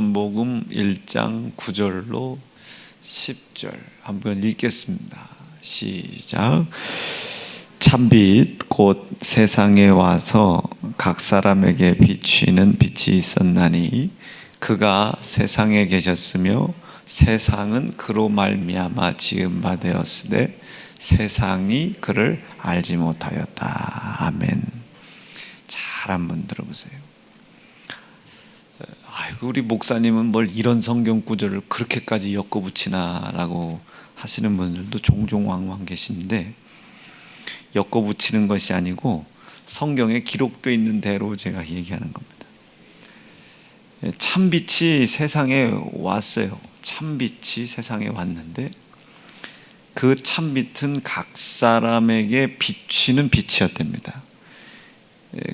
요한복음 1장 9절로 10절 한번 읽겠습니다. 시작. 참빛 곧 세상에 와서 각 사람에게 비추는 빛이 있었나니 그가 세상에 계셨으며 세상은 그로 말미암아 지은 바 되었으되 세상이 그를 알지 못하였다. 아멘. 잘 한번 들어보세요. 아이고, 우리 목사님은 뭘 이런 성경 구절을 그렇게까지 엮어붙이나 라고 하시는 분들도 종종 왕왕 계시는데, 엮어붙이는 것이 아니고 성경에 기록되어 있는 대로 제가 얘기하는 겁니다. 참빛이 세상에 왔어요. 참빛이 세상에 왔는데 그 참빛은 각 사람에게 비치는 빛이었답니다.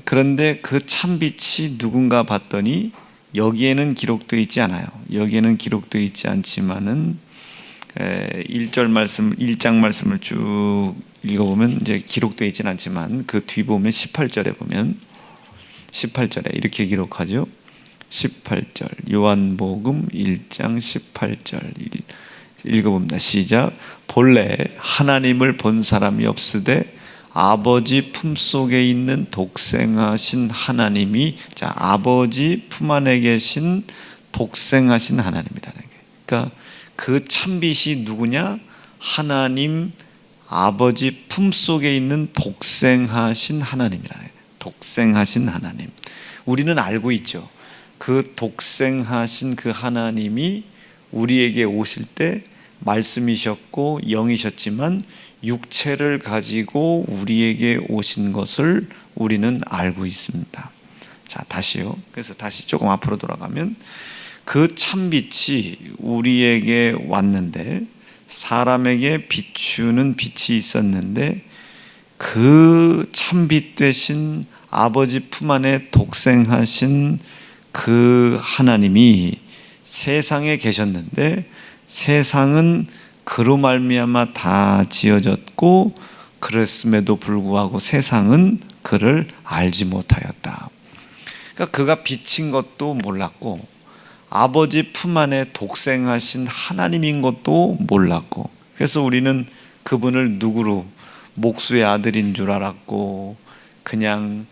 그런데 그 참빛이 누군가 봤더니 여기에는 기록되어 있지 않아요. 여기에는 기록되어 있지 않지만은 1장 말씀을 쭉 읽어보면 이제 기록되어 있지는 않지만 그 뒤 보면 18절에 보면 18절에 이렇게 기록하죠. 18절 요한복음 1장 18절 읽어봅니다. 시작. 본래 하나님을 본 사람이 없으되 아버지 품속에 있는 독생하신 하나님이, 자, 아버지 품 안에 계신 독생하신 하나님이라는 게, 그러니까 그 참빛이 누구냐? 하나님 아버지 품속에 있는 독생하신 하나님이라는 거예요. 독생하신 하나님. 우리는 알고 있죠. 그 독생하신 그 하나님이 우리에게 오실 때 말씀이셨고 영이셨지만 육체를 가지고 우리에게 오신 것을 우리는 알고 있습니다. 자, 다시요. 그래서 다시 조금 앞으로 돌아가면 그 참빛이 우리에게 왔는데, 사람에게 비추는 빛이 있었는데 그 참빛 되신 아버지 품 안에 독생하신 그 하나님이 세상에 계셨는데 세상은 그로 말미암아 다 지어졌고 그랬음에도 불구하고 세상은 그를 알지 못하였다. 그러니까 그가 비친 것도 몰랐고 아버지 품 안에 독생하신 하나님인 것도 몰랐고, 그래서 우리는 그분을 누구로, 목수의 아들인 줄 알았고 그냥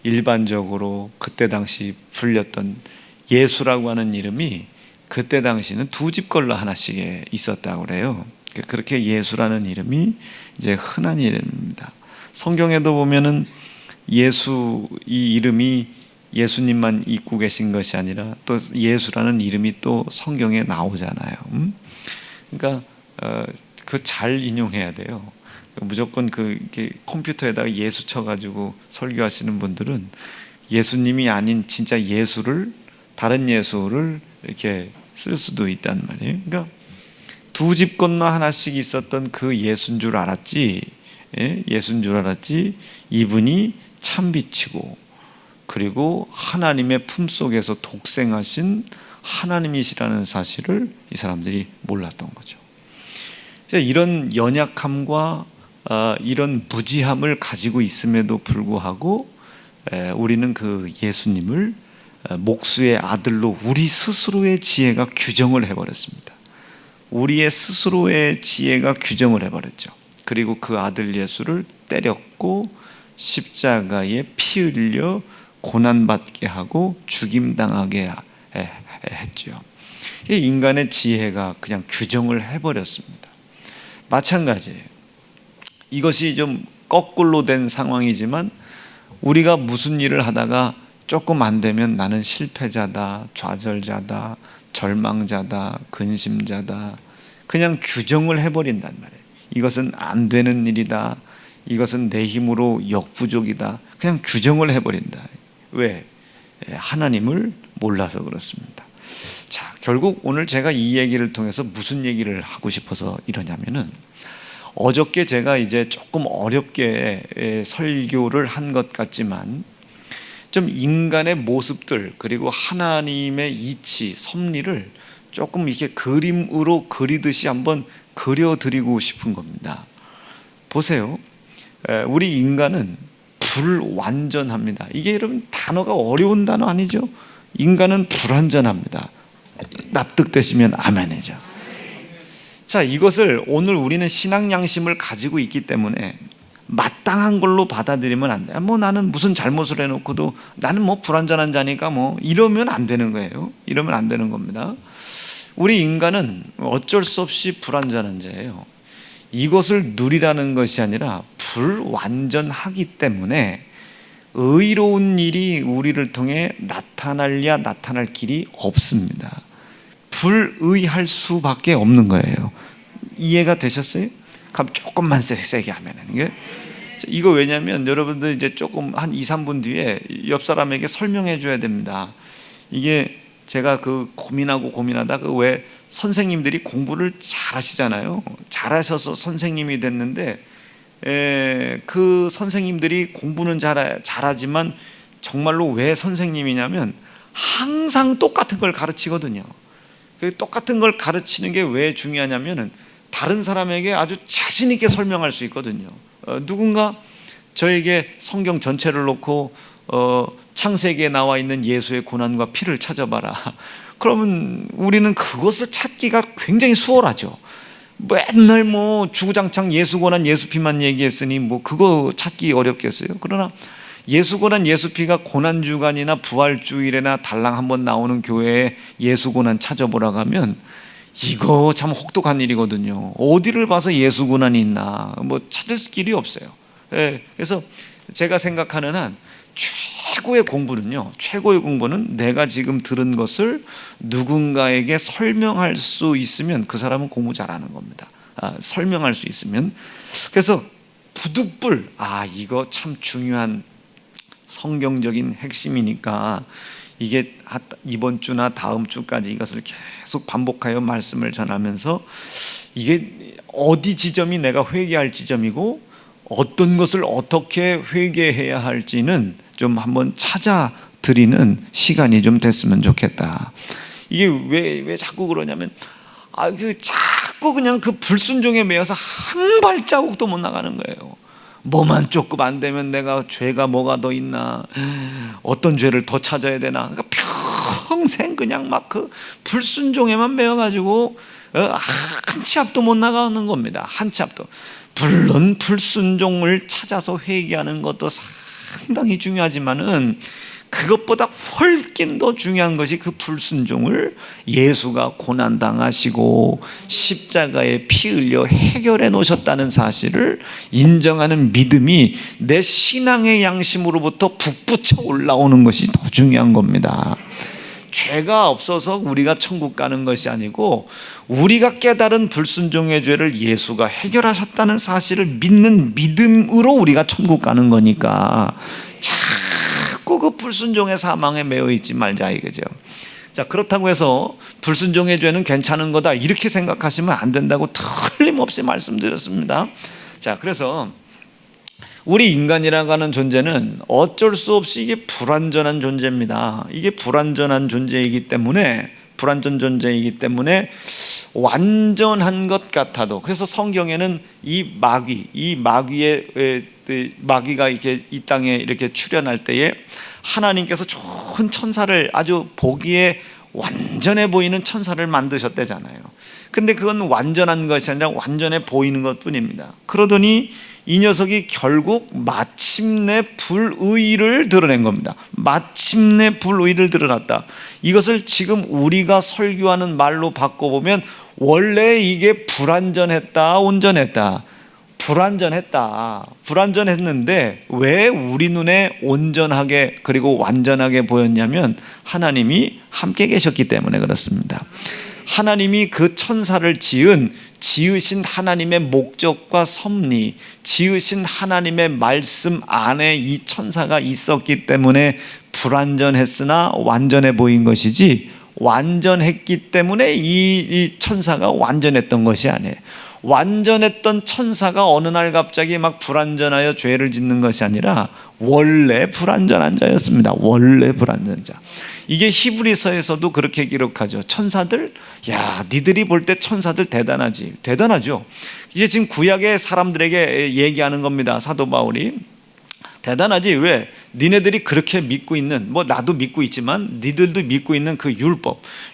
일반적으로 그때 당시 불렸던 예수라고 하는 이름이 그때 당시는 두 집 걸로 하나씩 있었다고 그래요. 그렇게 예수라는 이름이 이제 흔한 이름입니다. 성경에도 보면은 예수, 이 이름이 예수님만 잊고 계신 것이 아니라 또 예수라는 이름이 또 성경에 나오잖아요. 그러니까 그 잘 인용해야 돼요. 무조건 이렇게 컴퓨터에다가 예수 쳐가지고 설교하시는 분들은 예수님이 아닌 진짜 예수를, 다른 예수를 이렇게 쓸 수도 있단 말이에요. 그러니까 두 집 건너 하나씩 있었던 그 예수인 줄 알았지, 예수인 줄 알았지, 이분이 참빛이고 그리고 하나님의 품속에서 독생하신 하나님이시라는 사실을 이 사람들이 몰랐던 거죠. 이런 연약함과 이런 무지함을 가지고 있음에도 불구하고 우리는 그 예수님을 목수의 아들로 우리 스스로의 지혜가 규정을 해버렸습니다. 우리의 스스로의 지혜가 규정을 해버렸죠. 그리고 그 아들 예수를 때렸고 십자가에 피 흘려 고난받게 하고 죽임당하게 했죠. 인간의 지혜가 그냥 규정을 해버렸습니다. 마찬가지예요. 이것이 좀 거꾸로 된 상황이지만 우리가 무슨 일을 하다가 조금 안 되면 나는 실패자다, 좌절자다, 절망자다, 근심자다, 그냥 규정을 해버린단 말이에요. 이것은 안 되는 일이다, 이것은 내 힘으로 역부족이다, 그냥 규정을 해버린다. 왜? 하나님을 몰라서 그렇습니다. 자, 결국 오늘 제가 이 얘기를 통해서 무슨 얘기를 하고 싶어서 이러냐면은, 어저께 제가 이제 조금 어렵게 설교를 한 것 같지만 좀 인간의 모습들 그리고 하나님의 이치, 섭리를 조금 이렇게 그림으로 그리듯이 한번 그려드리고 싶은 겁니다. 보세요. 우리 인간은 불완전합니다. 이게 여러분 단어가 어려운 단어 아니죠? 인간은 불완전합니다. 납득되시면 아멘이죠. 자, 이것을 오늘 우리는 신앙 양심을 가지고 있기 때문에 마땅한 걸로 받아들이면 안 돼. 뭐 나는 무슨 잘못을 해놓고도 나는 뭐 불완전한 자니까 뭐 이러면 안 되는 거예요. 이러면 안 되는 겁니다. 우리 인간은 어쩔 수 없이 불완전한 자예요. 이것을 누리라는 것이 아니라 불완전하기 때문에 의로운 일이 우리를 통해 나타날랴 나타날 길이 없습니다. 불의할 수밖에 없는 거예요. 이해가 되셨어요? 그럼 조금만 세게 하면은 이거 왜냐면 여러분들 이제 조금 한 2, 3분 뒤에 옆 사람에게 설명해 줘야 됩니다. 이게 제가 고민하다 왜 선생님들이 공부를 잘하시잖아요. 잘하셔서 선생님이 됐는데 그 선생님들이 공부는 잘하지만 정말로 왜 선생님이냐면 항상 똑같은 걸 가르치거든요. 똑같은 걸 가르치는 게 왜 중요하냐면은 다른 사람에게 아주 자신 있게 설명할 수 있거든요. 누군가 저에게 성경 전체를 놓고 창세기에 나와 있는 예수의 고난과 피를 찾아봐라. 그러면 우리는 그것을 찾기가 굉장히 수월하죠. 맨날 뭐 주구장창 예수 고난 예수 피만 얘기했으니 뭐 그거 찾기 어렵겠어요. 그러나 예수 고난 예수 피가 고난 주간이나 부활 주일에나 달랑 한번 나오는 교회에 예수 고난 찾아보라고 하면 이거 참 혹독한 일이거든요. 어디를 봐서 예수 고난이 있나 뭐 찾을 길이 없어요. 그래서 제가 생각하는 한 최고의 공부는 내가 지금 들은 것을 누군가에게 설명할 수 있으면 그 사람은 공부 잘하는 겁니다. 설명할 수 있으면. 그래서 부득불 이거 참 중요한 성경적인 핵심이니까 이게 이번 주나 다음 주까지 이것을 계속 반복하여 말씀을 전하면서 이게 어디 지점이 내가 회개할 지점이고 어떤 것을 어떻게 회개해야 할지는 좀 한번 찾아 드리는 시간이 좀 됐으면 좋겠다. 이게 왜 자꾸 그러냐면 자꾸 그냥 그 불순종에 매여서 한 발자국도 못 나가는 거예요. 뭐만 조금 안 되면 내가 죄가 뭐가 더 있나, 어떤 죄를 더 찾아야 되나. 그러니까 평생 그냥 막 그 불순종에만 매여가지고 한 치 앞도 못 나가는 겁니다. 한 치 앞도. 물론 불순종을 찾아서 회개하는 것도 상당히 중요하지만은 그것보다 훨씬 더 중요한 것이 그 불순종을 예수가 고난당하시고 십자가에 피 흘려 해결해 놓으셨다는 사실을 인정하는 믿음이 내 신앙의 양심으로부터 북부쳐 올라오는 것이 더 중요한 겁니다. 죄가 없어서 우리가 천국 가는 것이 아니고 우리가 깨달은 불순종의 죄를 예수가 해결하셨다는 사실을 믿는 믿음으로 우리가 천국 가는 거니까 자꾸 그 불순종의 사망에 매여 있지 말자 이거죠. 자, 그렇다고 해서 불순종의 죄는 괜찮은 거다 이렇게 생각하시면 안 된다고 틀림없이 말씀드렸습니다. 자, 그래서 우리 인간이라고 하는 존재는 어쩔 수 없이 이게 불완전한 존재입니다. 이게 불완전한 존재이기 때문에 완전한 것 같아도, 그래서 성경에는 이 마귀가 이렇게 이 땅에 이렇게 출현할 때에 하나님께서 좋은 천사를, 아주 보기에 완전해 보이는 천사를 만드셨대잖아요. 근데 그건 완전한 것이 아니라 완전해 보이는 것 뿐입니다. 그러더니 이 녀석이 결국 마침내 불의를 드러낸 겁니다. 마침내 불의를 드러났다. 이것을 지금 우리가 설교하는 말로 바꿔보면 원래 이게 불완전했다, 온전했다. 불완전했는데 왜 우리 눈에 온전하게 그리고 완전하게 보였냐면 하나님이 함께 계셨기 때문에 그렇습니다. 하나님이 그 천사를 지으신 하나님의 목적과 섭리, 지으신 하나님의 말씀 안에 이 천사가 있었기 때문에 불완전했으나 완전해 보인 것이지, 완전했기 때문에 이 천사가 완전했던 것이 아니에요. 완전했던 천사가 어느 날 갑자기 막 불완전하여 죄를 짓는 것이 아니라 원래 불완전한 자였습니다. 원래 불완전한 자. 이게 히브리서에서도 그렇게 기록하죠. 천사들, 니들이 볼 때 천사들 대단하죠. 이제 지금 구약의 사람들에게 얘기하는 겁니다. 사도 바울이 대단하지. 왜? 니네들이 그렇게 믿고 있는, 뭐 나도 믿고 있지만 니들도 믿고 있는 그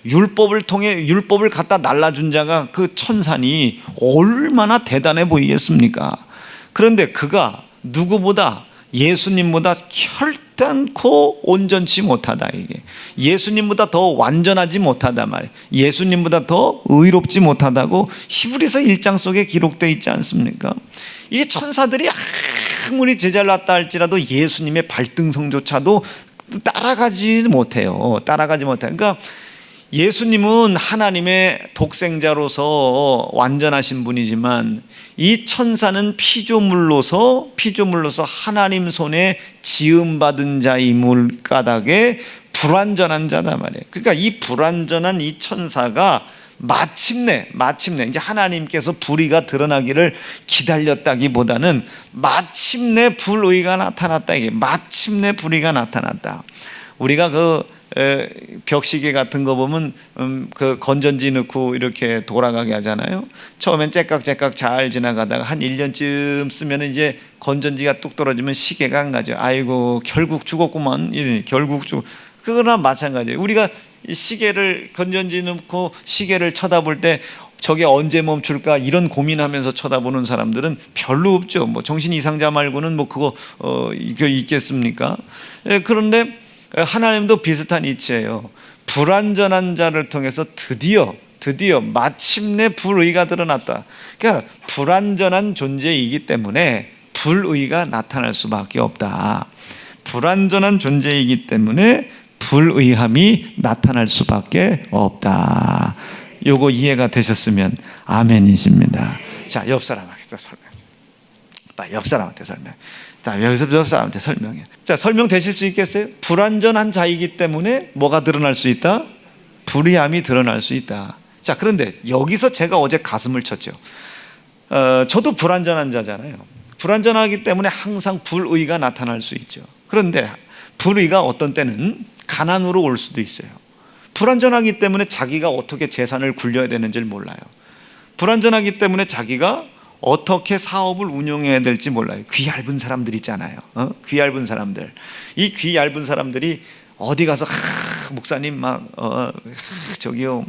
율법을 통해 율법을 갖다 날라준 자가 그 천사니 얼마나 대단해 보이겠습니까? 그런데 그가 누구보다 예수님보다 결단코 온전치 못하다. 이게 예수님보다 더 완전하지 못하다 말이에요. 예수님보다 더 의롭지 못하다고 히브리서 1장 속에 기록되어 있지 않습니까? 이게 천사들이 아무리 제잘났다 할지라도 예수님의 발등성조차도 따라가지 못해요. 그러니까 예수님은 하나님의 독생자로서 완전하신 분이지만 이 천사는 피조물로서 하나님 손에 지음받은 자임을 까닭에 불완전한 자다 말이에요. 그러니까 이 불완전한 이 천사가 마침내 이제 하나님께서 불의가 드러나기를 기다렸다기보다는 마침내 불의가 나타났다. 이게 마침내 불의가 나타났다. 우리가 그 벽시계 같은 거 보면 그 건전지 넣고 이렇게 돌아가게 하잖아요. 처음엔 째깍째깍 잘 지나가다가 한 1년쯤 쓰면 이제 건전지가 뚝 떨어지면 시계가 안 가죠. 아이고 결국 죽었구만. 그거나 마찬가지예요. 우리가 시계를 건전지 넣고 시계를 쳐다볼 때 저게 언제 멈출까 이런 고민하면서 쳐다보는 사람들은 별로 없죠. 뭐 정신 이상자 말고는 뭐 그거 이게 있겠습니까? 그런데 하나님도 비슷한 이치예요. 불완전한 자를 통해서 드디어 마침내 불의가 드러났다. 그러니까 불완전한 존재이기 때문에 불의가 나타날 수밖에 없다. 불완전한 존재이기 때문에 불의함이 나타날 수밖에 없다. 요거 이해가 되셨으면 아멘이십니다. 자, 옆 사람한테 설명. 옆 사람한테 설명. 여기서 옆 사람한테 설명해. 자, 설명 되실 수 있겠어요? 불완전한 자이기 때문에 뭐가 드러날 수 있다? 불의함이 드러날 수 있다. 자, 그런데 여기서 제가 어제 가슴을 쳤죠. 저도 불완전한 자잖아요. 불완전하기 때문에 항상 불의가 나타날 수 있죠. 그런데 불의가 어떤 때는 가난으로 올 수도 있어요. 불완전하기 때문에 자기가 어떻게 재산을 굴려야 되는지를 몰라요. 불완전하기 때문에 자기가 어떻게 사업을 운영해야 될지 몰라요. 귀 얇은 사람들 있잖아요. 귀 얇은 사람들. 이 귀 얇은 사람들이 어디 가서 목사님 저기요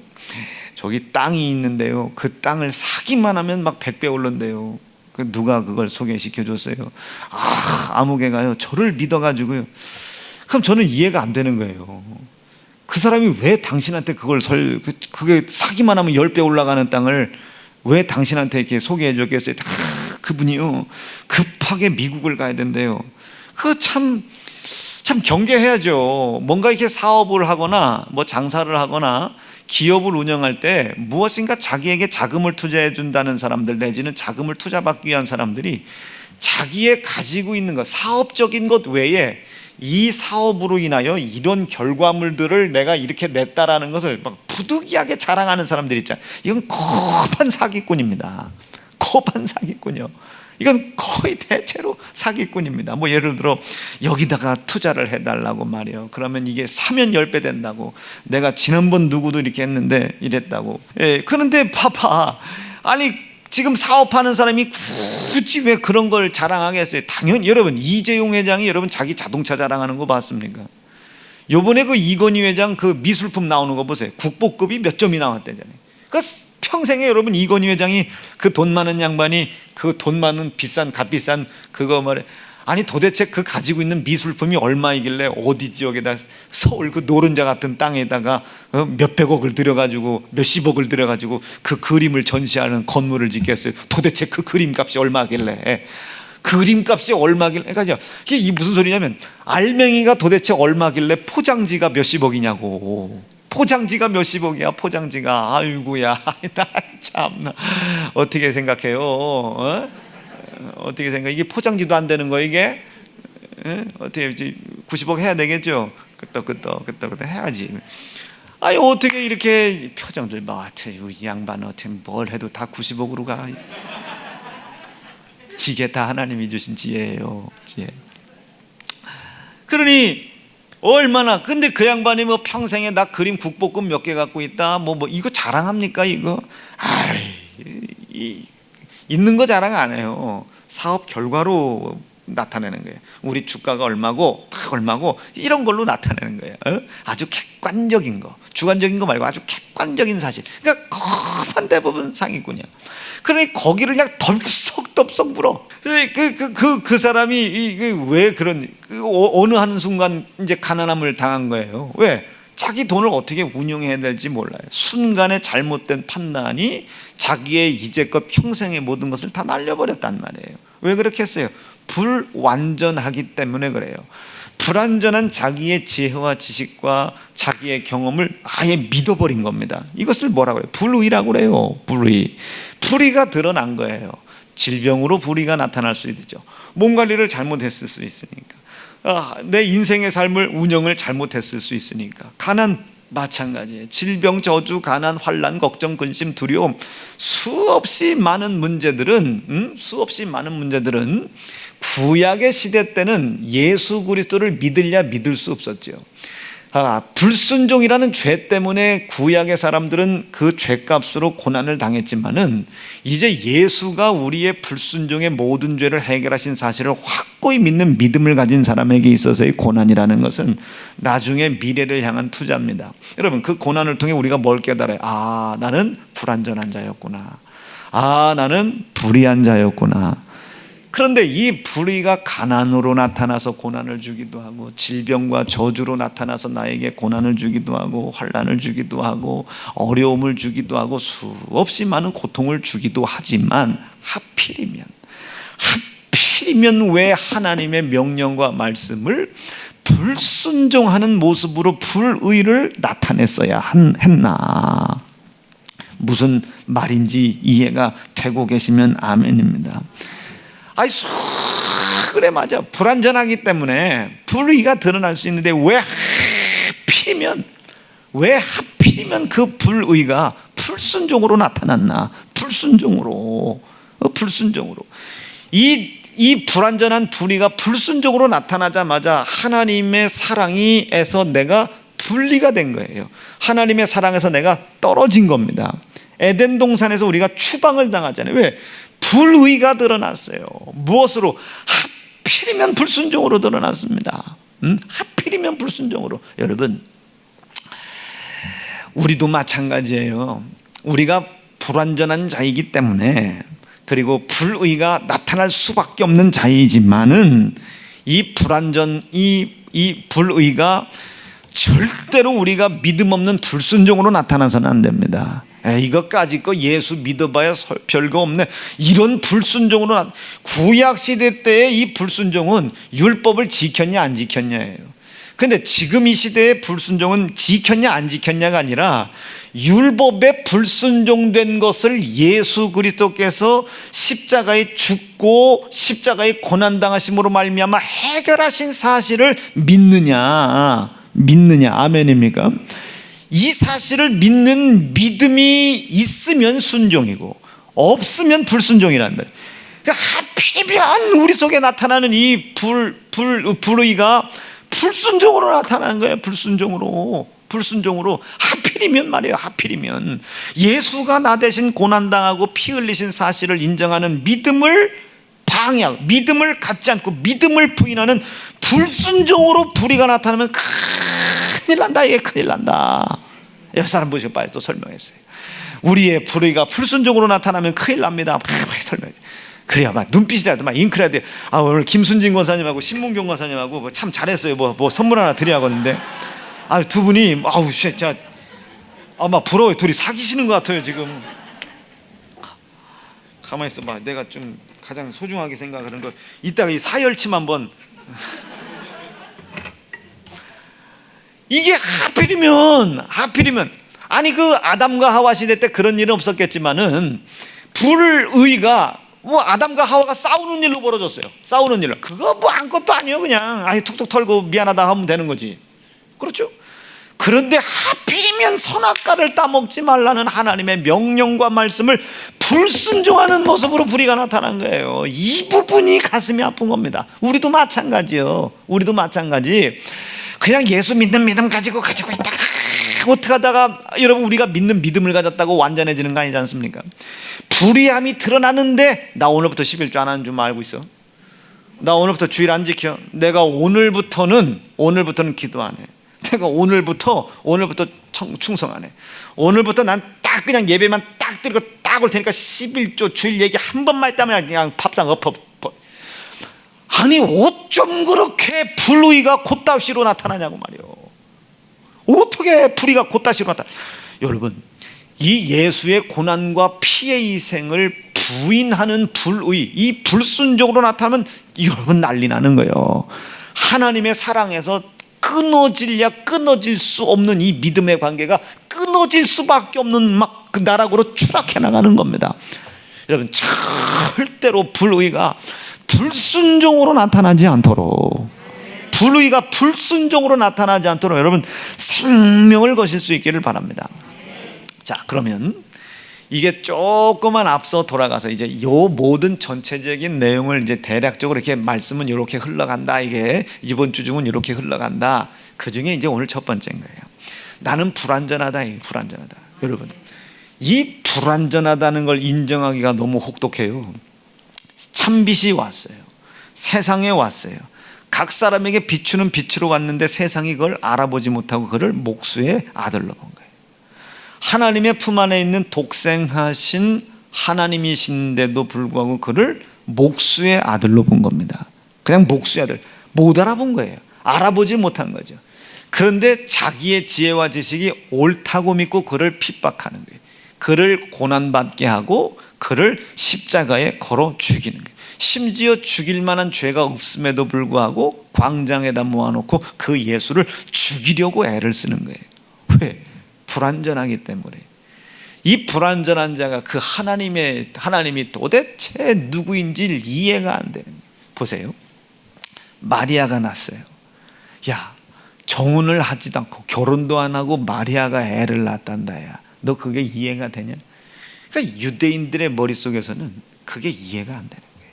저기 땅이 있는데요. 그 땅을 사기만 하면 막 100배 오른대요. 누가 그걸 소개시켜 줬어요? 아무개가요 저를 믿어가지고요. 그럼 저는 이해가 안 되는 거예요. 그 사람이 왜 당신한테 그게 사기만 하면 10배 올라가는 땅을 왜 당신한테 이렇게 소개해 줬겠어요? 그분이요 급하게 미국을 가야 된대요. 그거 참 경계해야죠. 뭔가 이렇게 사업을 하거나 뭐 장사를 하거나 기업을 운영할 때 무엇인가 자기에게 자금을 투자해 준다는 사람들 내지는 자금을 투자받기 위한 사람들이 자기의 가지고 있는 것, 사업적인 것 외에 이 사업으로 인하여 이런 결과물들을 내가 이렇게 냈다라는 것을 막 부득이하게 자랑하는 사람들 있잖아요. 이건 거판 사기꾼입니다. 거판 사기꾼이요. 이건 거의 대체로 사기꾼입니다. 뭐 예를 들어 여기다가 투자를 해달라고 말이에요. 그러면 이게 사면 10배 된다고. 내가 지난번 누구도 이렇게 했는데 이랬다고. 그런데 봐봐. 아니 지금 사업하는 사람이 굳이 왜 그런 걸 자랑하겠어요? 당연히 여러분 이재용 회장이 여러분 자기 자동차 자랑하는 거 봤습니까? 요번에 그 이건희 회장 그 미술품 나오는 거 보세요. 국보급이 몇 점이 나왔대잖아요. 그 평생에 여러분 이건희 회장이 그 돈 많은 양반이 그 돈 많은 값비싼 그거 말해. 아니 도대체 그 가지고 있는 미술품이 얼마이길래 어디 지역에다 서울 그 노른자 같은 땅에다가 몇백억을 들여가지고 몇십억을 들여가지고 그 그림을 전시하는 건물을 짓겠어요. 도대체 그 그림값이 얼마길래 그림값이 얼마길래 그러니까 이게 무슨 소리냐면 알맹이가 도대체 얼마길래 포장지가 몇십억이냐고. 포장지가 몇십억이야. 포장지가. 아이고야 나 참나 어떻게 생각해요? 어떻게 생각해? 이게 포장지도 안 되는 거 이게? 어떻게 90억 해야 되겠죠? 끄떡 해야지. 아니 어떻게 이렇게 표정들 이 양반 어떻게 뭘 해도 다 90억으로 가. 이게 다 하나님이 주신 지혜예요. 지혜. 그러니 얼마나 근데 그 양반이 뭐 평생에 나 그림 국보급 몇 개 갖고 있다 뭐 이거 자랑합니까 이거? 있는 거 자랑 안 해요. 사업 결과로 나타내는 거예요. 우리 주가가 얼마고 딱 얼마고 이런 걸로 나타내는 거예요. 아주 객관적인 거, 주관적인 거 말고 아주 객관적인 사실. 그러니까 거한 대부분 상위군이야. 그러니 거기를 그냥 덜썩덜썩 물어. 그 사람이 왜 그런 어느 한 순간 이제 가난함을 당한 거예요. 왜? 자기 돈을 어떻게 운용해야 될지 몰라요. 순간의 잘못된 판단이 자기의 이제껏 평생의 모든 것을 다 날려버렸단 말이에요. 왜 그렇게 했어요? 불완전하기 때문에 그래요. 불완전한 자기의 지혜와 지식과 자기의 경험을 아예 믿어버린 겁니다. 이것을 뭐라고 해요? 불의라고 그래요. 불의가 드러난 거예요. 질병으로 불의가 나타날 수 있죠. 몸 관리를 잘못했을 수 있으니까, 내 인생의 삶을 운영을 잘못했을 수 있으니까. 가난 마찬가지예요. 질병, 저주, 가난, 환난, 걱정, 근심, 두려움, 수없이 많은 문제들은 구약의 시대 때는 예수 그리스도를 믿으랴 믿을 수 없었죠. 불순종이라는 죄 때문에 구약의 사람들은 그 죄값으로 고난을 당했지만은 이제 예수가 우리의 불순종의 모든 죄를 해결하신 사실을 확고히 믿는 믿음을 가진 사람에게 있어서의 고난이라는 것은 나중에 미래를 향한 투자입니다. 여러분, 그 고난을 통해 우리가 뭘 깨달아요? 나는 불완전한 자였구나. 나는 불의한 자였구나. 그런데 이 불의가 가난으로 나타나서 고난을 주기도 하고, 질병과 저주로 나타나서 나에게 고난을 주기도 하고, 환난을 주기도 하고, 어려움을 주기도 하고, 수없이 많은 고통을 주기도 하지만 하필이면 왜 하나님의 명령과 말씀을 불순종하는 모습으로 불의를 나타냈어야 했나? 무슨 말인지 이해가 되고 계시면 아멘입니다. 그래, 맞아. 불완전하기 때문에 불의가 드러날 수 있는데 왜 하필이면 그 불의가 불순종으로 나타났나? 불순종으로. 이 불완전한 불의가 불순종으로 나타나자마자 하나님의 사랑에서 내가 분리가 된 거예요. 하나님의 사랑에서 내가 떨어진 겁니다. 에덴 동산에서 우리가 추방을 당하잖아요. 왜? 불의가 드러났어요. 무엇으로? 하필이면 불순종으로 드러났습니다. 하필이면 불순종으로. 여러분, 우리도 마찬가지예요. 우리가 불완전한 자이기 때문에, 그리고 불의가 나타날 수밖에 없는 자이지만은 이 불의가 절대로 우리가 믿음 없는 불순종으로 나타나서는 안 됩니다. 이것까지 거 예수 믿어봐야 별거 없네, 이런 불순종으로. 구약시대 때의 이 불순종은 율법을 지켰냐 안 지켰냐예요. 근데 지금 이 시대의 불순종은 지켰냐 안 지켰냐가 아니라 율법에 불순종된 것을 예수 그리스도께서 십자가에 죽고 십자가에 고난당하심으로 말미암아 해결하신 사실을 믿느냐. 아멘입니까? 이 사실을 믿는 믿음이 있으면 순종이고 없으면 불순종이란 말이에요. 하필이면 우리 속에 나타나는 이 불의가 불순종으로 나타나는 거예요. 불순종으로. 하필이면 말이에요. 하필이면 예수가 나 대신 고난당하고 피 흘리신 사실을 인정하는 믿음을 방해하고, 믿음을 갖지 않고 믿음을 부인하는 불순종으로 불의가 나타나면 큰일 난다. 이게 큰일 난다. 옆 사람 보시고 빨리 또 설명했어요. 우리의 불의가 불순종으로 나타나면 큰일 납니다. 설명해. 그래야 막 눈빛이라도 막 잉크라도 돼. 오늘 김순진 권사님하고 신문경 권사님하고 참 잘했어요. 뭐 선물 하나 드려야겠는데. 두 분이 진짜 막 부러워요. 둘이 사귀시는 것 같아요 지금. 가만히 있어봐. 내가 좀 가장 소중하게 생각하는 거, 이따가 이 사열침 한번. 이게 하필이면 아니 그 아담과 하와 시대 때 그런 일은 없었겠지만은 불의가 아담과 하와가 싸우는 일로 벌어졌어요. 싸우는 일로. 그거 아무것도 아니에요. 그냥 툭툭 털고 미안하다 하면 되는 거지. 그렇죠? 그런데 하필이면 선악과를 따먹지 말라는 하나님의 명령과 말씀을 불순종하는 모습으로 불의가 나타난 거예요. 이 부분이 가슴이 아픈 겁니다. 우리도 마찬가지요. 그냥 예수 믿는 믿음 가지고 있다가 어떻게 하다가 여러분 우리가 믿는 믿음을 가졌다고 완전해지는 거 아니지 않습니까? 불의함이 드러나는데 나 오늘부터 11조 안 하는 줄 알고 있어. 나 오늘부터 주일 안 지켜. 내가 오늘부터는 기도 안 해. 내가 오늘부터 충성 안 해. 오늘부터 난 딱 그냥 예배만 딱 드리고 딱 올 테니까 11조 주일 얘기 한 번만 했다면 그냥 밥상 엎어. 아니 어쩜 그렇게 불의가 곧다시로 나타나냐고 말이요. 어떻게 불의가 곧다시로 나타나. 여러분, 이 예수의 고난과 피의 희생을 부인하는 불의, 이 불순종으로 나타나면 여러분 난리 나는 거예요. 하나님의 사랑에서 끊어질 수 없는 이 믿음의 관계가 끊어질 수밖에 없는 막 그 나락으로 추락해 나가는 겁니다. 여러분, 절대로 불의가 불순종으로 나타나지 않도록, 불의가 불순종으로 나타나지 않도록 여러분 생명을 거실 수 있기를 바랍니다. 자, 그러면 이게 조금만 앞서 돌아가서 이제 요 모든 전체적인 내용을 이제 대략적으로 이렇게 말씀은 이렇게 흘러간다. 이게 이번 주 중은 이렇게 흘러간다. 그 중에 이제 오늘 첫 번째인 거예요. 나는 불완전하다. 불완전하다. 여러분, 이 불완전하다는 걸 인정하기가 너무 혹독해요. 참빛이 왔어요. 세상에 왔어요. 각 사람에게 비추는 빛으로 왔는데 세상이 그걸 알아보지 못하고 그를 목수의 아들로 본 거예요. 하나님의 품 안에 있는 독생하신 하나님이신데도 불구하고 그를 목수의 아들로 본 겁니다. 그냥 목수의 아들, 못 알아본 거예요. 알아보지 못한 거죠. 그런데 자기의 지혜와 지식이 옳다고 믿고 그를 핍박하는 거예요. 그를 고난받게 하고 그를 십자가에 걸어 죽이는 거예요. 심지어 죽일 만한 죄가 없음에도 불구하고 광장에다 모아놓고 그 예수를 죽이려고 애를 쓰는 거예요. 왜? 불완전하기 때문에. 이 불완전한 자가 그 하나님이 도대체 누구인지 이해가 안 되는 거예요. 보세요. 마리아가 낳았어요. 야, 정혼을 하지도 않고 결혼도 안 하고 마리아가 애를 낳았단다. 야, 너 그게 이해가 되냐? 그러니까 유대인들의 머릿속에서는 그게 이해가 안 되는 거예요.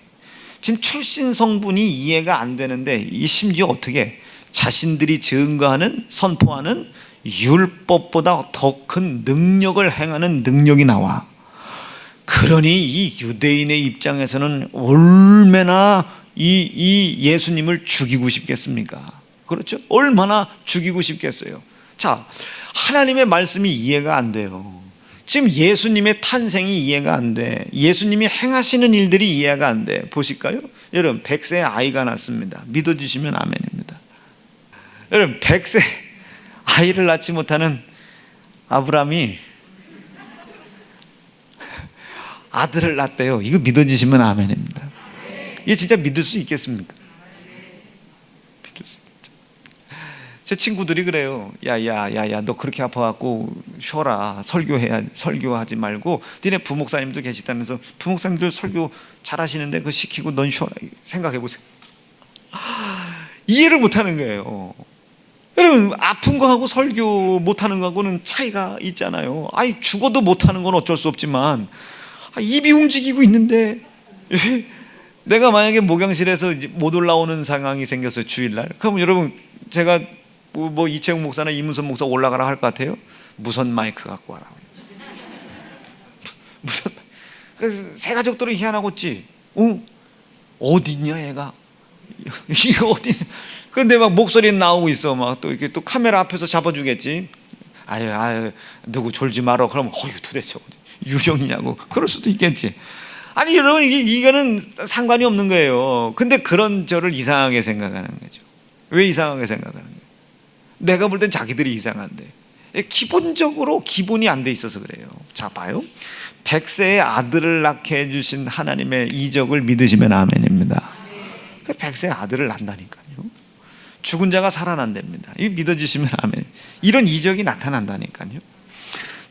지금 출신 성분이 이해가 안 되는데 이 심지어 어떻게 자신들이 증거하는 선포하는 율법보다 더 큰 능력을 행하는 능력이 나와. 그러니 이 유대인의 입장에서는 얼마나 이 예수님을 죽이고 싶겠습니까? 그렇죠? 얼마나 죽이고 싶겠어요. 자, 하나님의 말씀이 이해가 안 돼요. 지금 예수님의 탄생이 이해가 안 돼. 예수님이 행하시는 일들이 이해가 안 돼. 보실까요? 여러분, 100세의 아이가 낳습니다. 믿어주시면 아멘입니다. 여러분, 100세 아이를 낳지 못하는 아브라함이 아들을 낳았대요. 이거 믿어주시면 아멘입니다. 이게 진짜 믿을 수 있겠습니까? 믿을 수 있겠죠. 제 친구들이 그래요. 야야야야, 너 그렇게 아파갖고 쉬어라. 설교하지 말고. 니네 부목사님도 계시다면서 부목사님들 설교 잘하시는데 그거 시키고 넌 쉬어라. 생각해보세요. 이해를 못하는 거예요. 여러분, 아픈 거하고 설교 못하는 거하고는 차이가 있잖아요. 아니, 죽어도 못하는 건 어쩔 수 없지만 입이 움직이고 있는데 내가 만약에 목양실에서 못 올라오는 상황이 생겼어요. 주일날. 그럼 여러분, 제가 뭐 이채용 목사나 이문선 목사 올라가라 할 것 같아요? 무선 마이크 갖고 와라. 무선 마이크. 그래서 새 가족들은 희한하겠지. 어딨냐 얘가? 이거 어딨냐? 근데 막 목소리 나오고 있어. 막 또 이렇게 또 카메라 앞에서 잡아주겠지. 아유, 누구 졸지 마라. 그럼 도대체 유령이냐고. 그럴 수도 있겠지. 아니, 여러분, 이거는 상관이 없는 거예요. 근데 그런 저를 이상하게 생각하는 거죠. 왜 이상하게 생각하는 거예요? 내가 볼 땐 자기들이 이상한데 기본적으로 기본이 안 돼 있어서 그래요. 자, 봐요. 100세의 아들을 낳게 해주신 하나님의 이적을 믿으시면 아멘입니다. 100세의 아들을 낳는다니까요. 죽은 자가 살아난답니다. 이거 믿어주시면 아멘. 이런 이적이 나타난다니까요.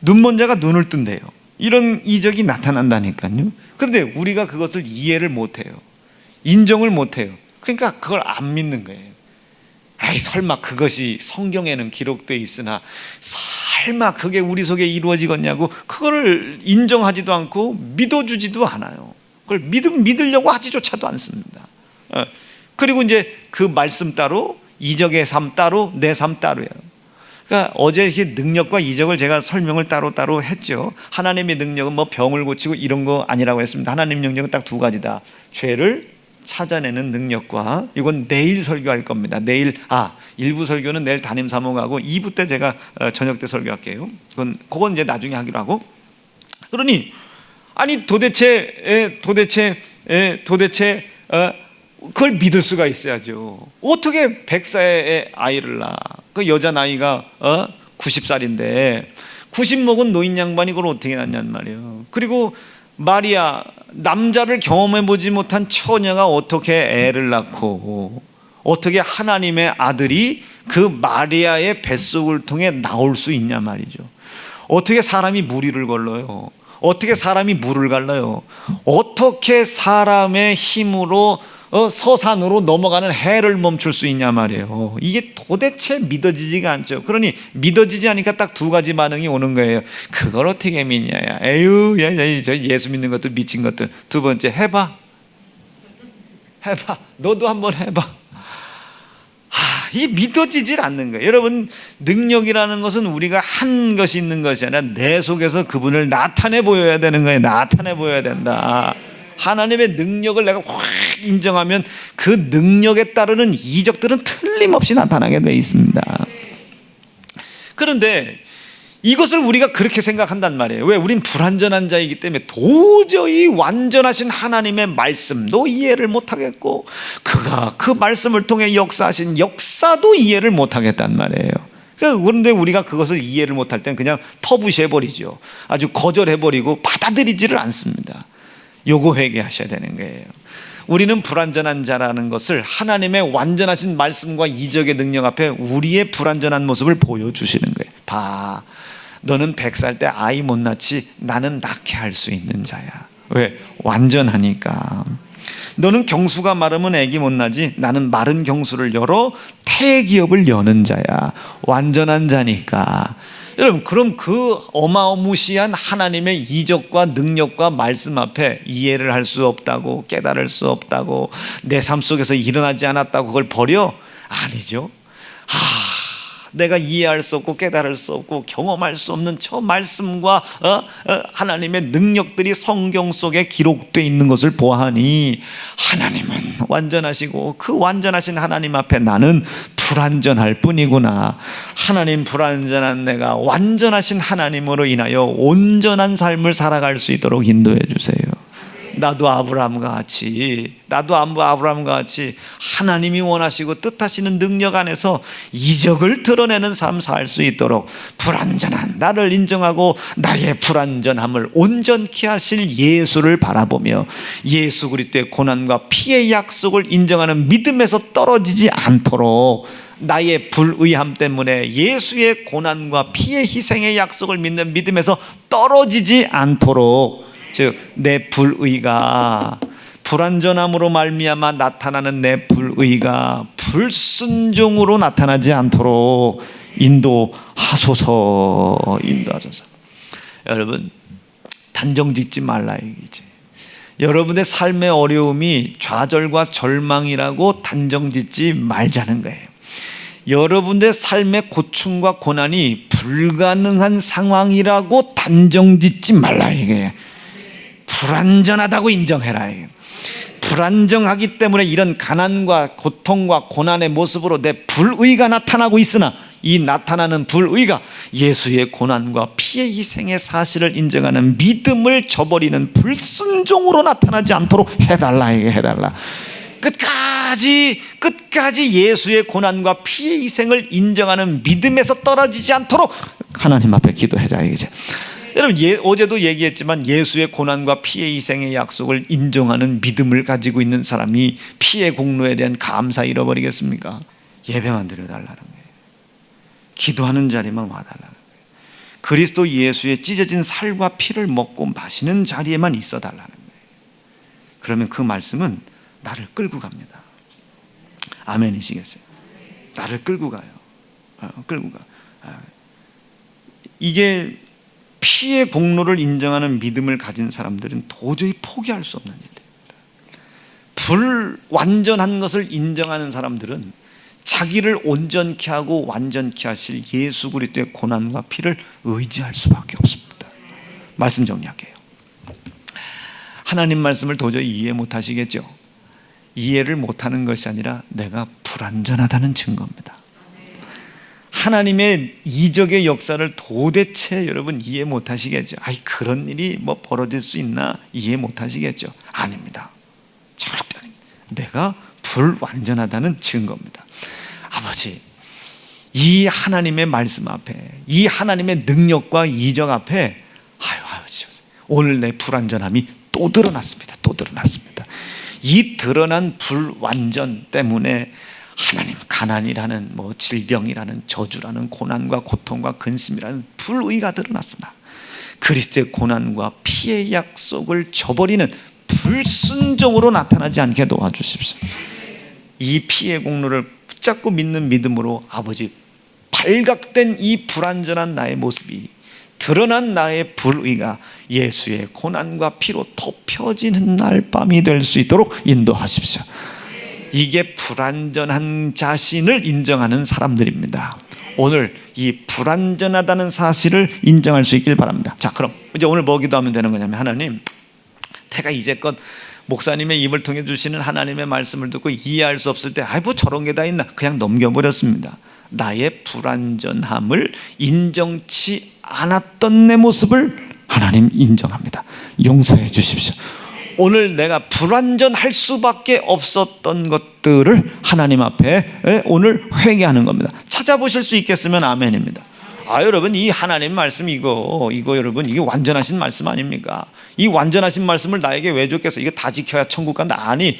눈먼 자가 눈을 뜬대요. 이런 이적이 나타난다니까요. 그런데 우리가 그것을 이해를 못해요. 인정을 못해요. 그러니까 그걸 안 믿는 거예요. 에이, 설마 그것이 성경에는 기록되어 있으나 설마 그게 우리 속에 이루어지겠냐고 그거를 인정하지도 않고 믿어주지도 않아요. 그걸 믿으려고 하지조차도 않습니다. 그리고 이제 그 말씀 따로, 이적의 삶 따로, 내 삶 따로예요. 그러니까 어제 이렇게 능력과 이적을 제가 설명을 따로 했죠. 하나님의 능력은 뭐 병을 고치고 이런 거 아니라고 했습니다. 하나님 능력은 딱 두 가지다. 죄를 찾아내는 능력과, 이건 내일 설교할 겁니다. 내일, 일부 설교는 내일 담임 사목하고 2부 때 제가 저녁 때 설교할게요. 그건 이제 나중에 하기로 하고. 그러니 아니 도대체 그걸 믿을 수가 있어야죠. 어떻게 100세의 아이를 낳아? 그 여자 나이가 90살인데 90 먹은 노인 양반이 그걸 어떻게 낳냔 말이에요. 그리고 마리아, 남자를 경험해보지 못한 처녀가 어떻게 애를 낳고, 어떻게 하나님의 아들이 그 마리아의 뱃속을 통해 나올 수 있냐 말이죠. 어떻게 사람이 무리를 걸러요? 어떻게 사람이 물을 갈라요? 어떻게 사람의 힘으로 서산으로 넘어가는 해를 멈출 수 있냐 말이에요. 이게 도대체 믿어지지가 않죠. 그러니 믿어지지 않으니까 딱 두 가지 반응이 오는 거예요. 그걸 어떻게 믿냐? 에휴, 저 예수 믿는 것들 미친 것들. 두 번째, 해봐. 너도 한번 해봐. 이게 믿어지질 않는 거예요. 여러분, 능력이라는 것은 우리가 한 것이 있는 것이 아니라 내 속에서 그분을 나타내 보여야 되는 거예요. 나타내 보여야 된다. 하나님의 능력을 내가 확 인정하면 그 능력에 따르는 이적들은 틀림없이 나타나게 되어 있습니다. 그런데 이것을 우리가 그렇게 생각한단 말이에요. 왜? 우린 불완전한 자이기 때문에 도저히 완전하신 하나님의 말씀도 이해를 못하겠고, 그가 그 말씀을 통해 역사하신 역사도 이해를 못하겠단 말이에요. 그런데 우리가 그것을 이해를 못할 땐 그냥 터부시해버리죠. 아주 거절해버리고 받아들이지를 않습니다. 요거 회개하셔야 되는 거예요. 우리는 불완전한 자라는 것을 하나님의 완전하신 말씀과 이적의 능력 앞에 우리의 불완전한 모습을 보여주시는 거예요. 봐, 너는 100살 때 아이 못 낳지, 나는 낳게 할 수 있는 자야. 왜? 완전하니까. 너는 경수가 마르면 애기 못 나지, 나는 마른 경수를 열어 태기업을 여는 자야. 완전한 자니까. 여러분, 그럼 그 어마어무시한 하나님의 이적과 능력과 말씀 앞에 이해를 할 수 없다고, 깨달을 수 없다고, 내 삶 속에서 일어나지 않았다고 그걸 버려? 아니죠. 내가 이해할 수 없고 깨달을 수 없고 경험할 수 없는 저 말씀과 하나님의 능력들이 성경 속에 기록되어 있는 것을 보아하니, 하나님은 완전하시고 그 완전하신 하나님 앞에 나는 불완전할 뿐이구나. 하나님, 불완전한 내가 완전하신 하나님으로 인하여 온전한 삶을 살아갈 수 있도록 인도해 주세요. 나도 아브라함과 같이 하나님이 원하시고 뜻하시는 능력 안에서 이적을 드러내는 삶 살 수 있도록, 불완전한 나를 인정하고 나의 불완전함을 온전케 하실 예수를 바라보며 예수 그리스도의 고난과 피의 약속을 인정하는 믿음에서 떨어지지 않도록, 나의 불의함 때문에 예수의 고난과 피의 희생의 약속을 믿는 믿음에서 떨어지지 않도록, 즉 내 불의가, 불완전함으로 말미암아 나타나는 내 불의가 불순종으로 나타나지 않도록 인도하소서. 여러분, 단정 짓지 말라 이거지. 여러분의 삶의 어려움이 좌절과 절망이라고 단정 짓지 말자는 거예요. 여러분의 삶의 고충과 고난이 불가능한 상황이라고 단정 짓지 말라 이거예요. 불완전하다고 인정해라. 불완전하기 때문에 이런 가난과 고통과 고난의 모습으로 내 불의가 나타나고 있으나, 이 나타나는 불의가 예수의 고난과 피의 희생의 사실을 인정하는 믿음을 저버리는 불순종으로 나타나지 않도록 해달라. 해달라. 끝까지 예수의 고난과 피의 희생을 인정하는 믿음에서 떨어지지 않도록 하나님 앞에 기도하자 이거죠. 여러분, 어제도 얘기했지만 예수의 고난과 피의 희생의 약속을 인정하는 믿음을 가지고 있는 사람이 피의 공로에 대한 감사 잃어버리겠습니까? 예배만 드려달라는 거예요. 기도하는 자리만 와달라는 거예요. 그리스도 예수의 찢어진 살과 피를 먹고 마시는 자리에만 있어달라는 거예요. 그러면 그 말씀은 나를 끌고 갑니다. 아멘이시겠어요? 나를 끌고 가요. 끌고 가. 이게 피의 공로를 인정하는 믿음을 가진 사람들은 도저히 포기할 수 없는 일입니다. 불완전한 것을 인정하는 사람들은 자기를 온전케 하고 완전케 하실 예수 그리스도의 고난과 피를 의지할 수밖에 없습니다. 말씀 정리할게요. 하나님 말씀을 도저히 이해 못하시겠죠? 이해를 못하는 것이 아니라 내가 불완전하다는 증거입니다. 하나님의 이적의 역사를 도대체 여러분 이해 못하시겠죠? 아이, 그런 일이 뭐 벌어질 수 있나 이해 못하시겠죠? 아닙니다. 절대 아닙니다. 내가 불완전하다는 증거입니다. 아버지, 이 하나님의 말씀 앞에, 이 하나님의 능력과 이적 앞에 오늘 내 불완전함이 또 드러났습니다. 또 드러났습니다. 이 드러난 불완전 때문에 하나님, 가난이라는 뭐 질병이라는 저주라는 고난과 고통과 근심이라는 불의가 드러났으나 그리스도의 고난과 피의 약속을 저버리는 불순종으로 나타나지 않게 도와주십시오. 이 피의 공로를 붙잡고 믿는 믿음으로 아버지, 발각된 이 불완전한 나의 모습이, 드러난 나의 불의가 예수의 고난과 피로 덮여지는 날 밤이 될 수 있도록 인도하십시오. 이게 불완전한 자신을 인정하는 사람들입니다. 오늘 이 불완전하다는 사실을 인정할 수 있길 바랍니다. 자, 그럼 이제 오늘 뭐 기도하면 되는 거냐면, 하나님, 내가 이제껏 목사님의 입을 통해 주시는 하나님의 말씀을 듣고 이해할 수 없을 때 뭐 저런 게 다 있나 그냥 넘겨버렸습니다. 나의 불완전함을 인정치 않았던 내 모습을 하나님 인정합니다. 용서해 주십시오. 오늘 내가 불완전할 수밖에 없었던 것들을 하나님 앞에 오늘 회개하는 겁니다. 찾아보실 수 있겠으면 아멘입니다. 여러분, 이 하나님 말씀 이거 여러분, 이게 완전하신 말씀 아닙니까? 이 완전하신 말씀을 나에게 왜 줬겠어? 이거 다 지켜야 천국 간다. 아니,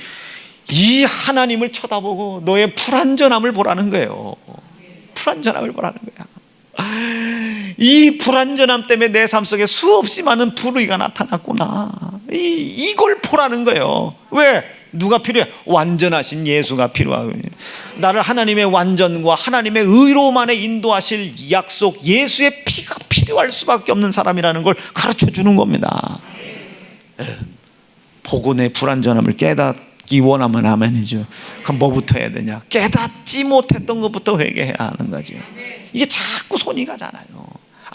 이 하나님을 쳐다보고 너의 불완전함을 보라는 거예요. 불완전함을 보라는 거야. 이 불완전함 때문에 내 삶 속에 수없이 많은 불의가 나타났구나. 이걸 보라는 거예요. 왜? 누가 필요해? 완전하신 예수가 필요하고, 나를 하나님의 완전과 하나님의 의로움 안에 인도하실 약속, 예수의 피가 필요할 수밖에 없는 사람이라는 걸 가르쳐 주는 겁니다. 보고 내 불완전함을 깨닫기 원하면 아멘이죠. 그럼 뭐부터 해야 되냐? 깨닫지 못했던 것부터 회개해야 하는 거죠. 이게 자꾸 손이 가잖아요.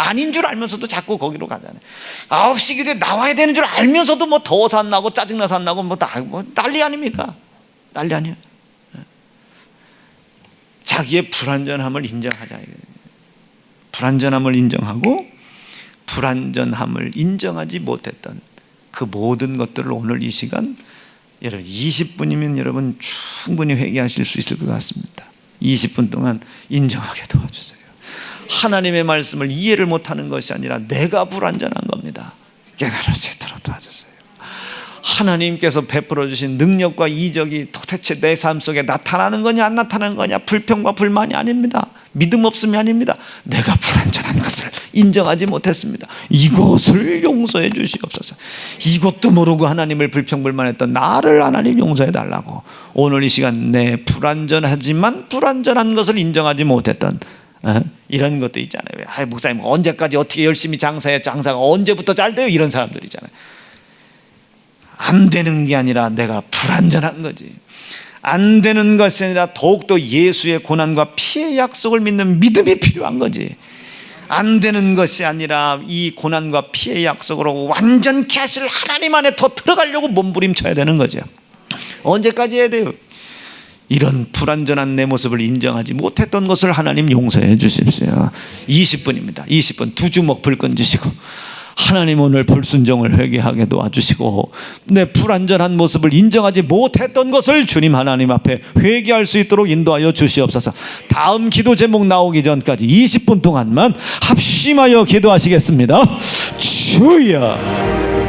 아닌 줄 알면서도 자꾸 거기로 가잖아요. 9시 기도에 나와야 되는 줄 알면서도 뭐 더워서 안 나고 짜증나서 안 나고 뭐 난리 아닙니까? 난리 아니에요. 자기의 불완전함을 인정하자. 불완전함을 인정하고 불완전함을 인정하지 못했던 그 모든 것들을 오늘 이 시간, 여러분 20분이면 여러분 충분히 회개하실 수 있을 것 같습니다. 20분 동안 인정하게 도와주세요. 하나님의 말씀을 이해를 못하는 것이 아니라 내가 불완전한 겁니다. 깨달을 수 있도록 도와주세요. 하나님께서 베풀어 주신 능력과 이적이 도대체 내 삶 속에 나타나는 거냐 안 나타나는 거냐, 불평과 불만이 아닙니다. 믿음 없음이 아닙니다. 내가 불완전한 것을 인정하지 못했습니다. 이것을 용서해 주시옵소서. 이것도 모르고 하나님을 불평불만했던 나를 하나님 용서해 달라고, 오늘 이 시간 내 불완전하지만 불완전한 것을 인정하지 못했던 이런 것도 있잖아요. 목사님 언제까지 어떻게 열심히 장사해, 장사가 언제부터 잘 돼요? 이런 사람들 있잖아요. 안 되는 게 아니라 내가 불완전한 거지. 안 되는 것이 아니라 더욱더 예수의 고난과 피의 약속을 믿는 믿음이 필요한 거지. 안 되는 것이 아니라 이 고난과 피의 약속으로 완전케 하실 하나님 안에 더 들어가려고 몸부림쳐야 되는 거죠. 언제까지 해야 돼요? 이런 불완전한 내 모습을 인정하지 못했던 것을 하나님 용서해 주십시오. 20분입니다. 20분 두 주먹 불 끈지시고, 하나님 오늘 불순종을 회개하게 도와주시고, 내 불완전한 모습을 인정하지 못했던 것을 주님 하나님 앞에 회개할 수 있도록 인도하여 주시옵소서. 다음 기도 제목 나오기 전까지 20분 동안만 합심하여 기도하시겠습니다. 주여.